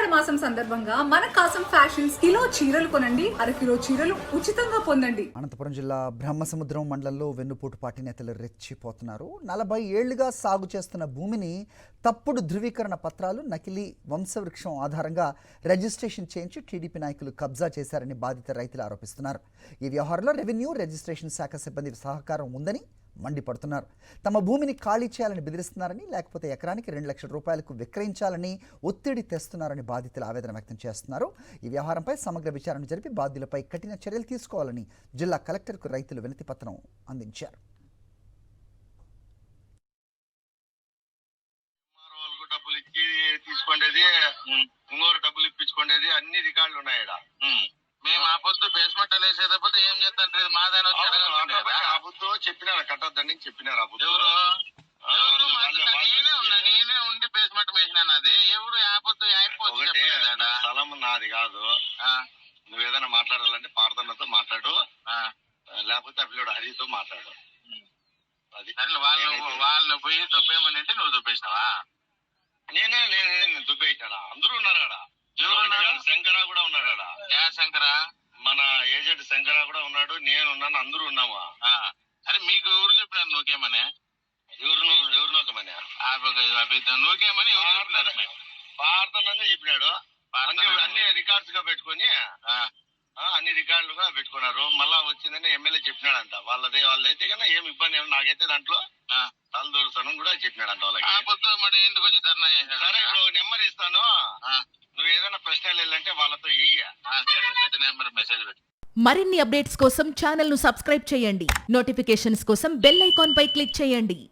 ఆషాఢ మాసం సందర్భంగా మన కాసం ఫ్యాషన్స్ కిలో చీరలు కొనండి, అరకిలో చీరలు ఉచితంగా పొందండి. అనంతపురం జిల్లా బ్రహ్మసముద్రం మండలంలో వెన్నుపోటు పార్టీ నేతలు రెచ్చిపోతున్నారు. 40 ఏళ్లుగా సాగు చేస్తున్న భూమిని తప్పుడు ధృవీకరణ పత్రాలు, నకిలీ వంశవృక్షం ఆధారంగా రిజిస్ట్రేషన్ చేయించి టీడీపీ నాయకులు కబ్జా చేశారని బాధిత రైతులు ఆరోపిస్తున్నారు. ఈ వ్యవహారంలో రెవెన్యూ, రిజిస్ట్రేషన్ శాఖ సిబ్బంది సహకారం ఉందని మండిపడుతున్నారు. తమ భూమిని ఖాళీ చేయాలని బెదిరిస్తున్నారని, లేకపోతే ఎకరానికి 2 లక్షల రూపాయలకు విక్రయించాలని ఒత్తిడి తెస్తున్నారని బాధితులు ఆవేదన వ్యక్తం చేస్తున్నారు. ఈ వ్యవహారంపై సమగ్ర విచారణ జరిపి బాధ్యులపై కఠిన చర్యలు తీసుకోవాలని జిల్లా కలెక్టర్కు రైతులు వినతి పత్రం అందించారు. డబ్బులు ఇచ్చి తీసుకునేది, ఇంకోరు డబ్బులు ఇప్పించుకునేది అన్ని రికార్డులు ఉన్నాయి. మేము ఆ పొద్దు బేస్మెంట్ వేసేటప్పుడు ఏం చేస్తాంటే మాదైనా ఆ పొద్దు చెప్పినారు, కట్టద్దని చెప్పినారు. ఆ పొద్దు నేనే ఉండి బేస్మెంట్ వేసినాను. అది ఎవరు ఒకటి స్థలం నాది కాదు. నువ్వు ఏదైనా మాట్లాడాలంటే పార్థనతో మాట్లాడు, లేకపోతే అప్పుడు హరితో మాట్లాడు. అది వాళ్ళు పోయి దొబ్బేమని అంటే నువ్వు దొబ్బేసినావా? నేనే దుబ్బేసినా. అందరూ ఉన్నారా? శంకరా కూడా ఉన్నాడా? శంకరా మన ఏజెంట్ శంకరా కూడా ఉన్నాడు, నేను ఉన్నాను, అందరూ ఉన్నామా? అరే మీకు ఎవరు చెప్పినారు నూకేమని? ఎవరు నూకమని? నూకేమని ఎవరు చెప్పినారు? పార్థనని చెప్పినాడు. అన్ని రికార్డ్స్ గా పెట్టుకుని అన్ని రికార్డులుగా పెట్టుకున్నారు. మళ్ళా వచ్చిందని ఎమ్మెల్యే చెప్పినాడంట. వాళ్ళైతే కన్నా ఏం ఇబ్బంది ఏమో నాకైతే దాంట్లో తలదూరుస్తాను కూడా చెప్పినాడంట వాళ్ళకి. మరి ఎందుకు వచ్చి ధర్నా చేసినాడు? సరే, ఇప్పుడు నెంబర్ ఇస్తాను, నువ్వు ఏదైనా ప్రశ్నలు వెళ్ళంటే వాళ్ళతో నెంబర్ మెసేజ్ పెట్టు. మరిన్ని అప్డేట్స్ కోసం ఛానల్ ను సబ్స్క్రైబ్ చేయండి. నోటిఫికేషన్స్ కోసం బెల్ ఐకాన్ పై క్లిక్ చేయండి.